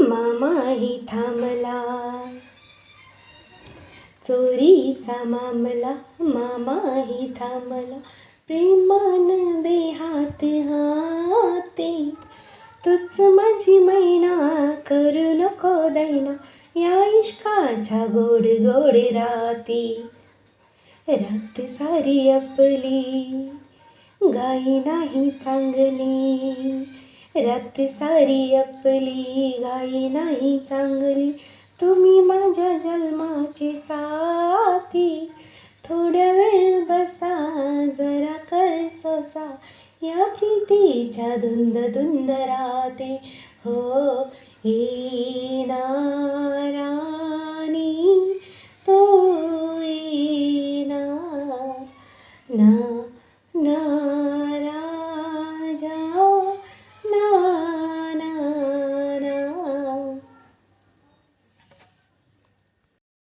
मामाही थांबला. चोरीचा मामला मामाही थांबला. प्रेमान दे हात हाते, तूच माझी मैना, करू नको दैना, या इश्काच्या गोड गोड राती. रात सारी आपली गाई नाही चांगली, रात सारी आपली गाई नाही चांगली. तुम्ही माझ्या जन्माचे साथी, थोड्या वेळ बसा जरा कळ सोसा, या प्रीतीच्या धुंद धुंद राती. हो येईना